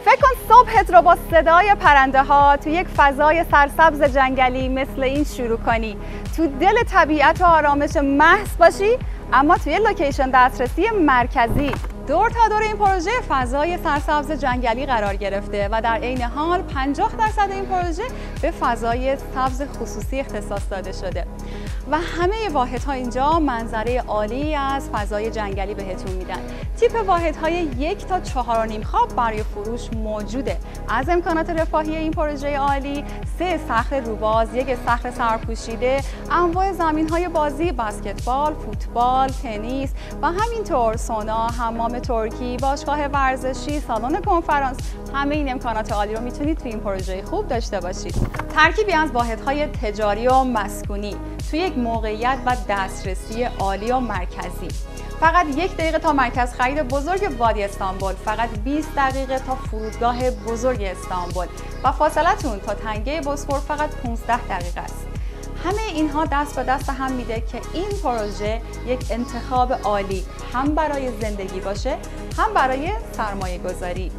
فکر کن صبحت رو با صدای پرنده ها تو یک فضای سرسبز جنگلی مثل این شروع کنی، تو دل طبیعت و آرامش محض باشی، اما توی لوکیشن دسترسی مرکزی. دور تا دور این پروژه فضای سرسبز جنگلی قرار گرفته و در عین حال 50% این پروژه به فضای سبز خصوصی اختصاص داده شده و همه واحدها اینجا منظره عالی از فضای جنگلی بهتون میدن. تیپ واحدهای 1 تا 4.5 خواب برای فروش موجوده. از امکانات رفاهی این پروژه عالی 3 صخر روباز، 1 صخر سرپوشیده، انواع زمین‌های بازی بسکتبال، فوتبال، تنیس و همینطور سونا، حمام ترکی، باشگاه ورزشی، سالن کنفرانس، همه این امکانات عالی رو میتونید توی این پروژه خوب داشته باشید. ترکیبی از واحدهای تجاری و مسکونی توی یک موقعیت و دسترسی عالی و مرکزی. فقط 1 دقیقه تا مرکز خرید بزرگ وادی استانبول، فقط 20 دقیقه تا فرودگاه بزرگ استانبول و فاصلتون تا تنگه بوسفور فقط 15 دقیقه است. همه اینها دست به دست هم میده که این پروژه یک انتخاب عالی هم برای زندگی باشه، هم برای سرمایه گذاری.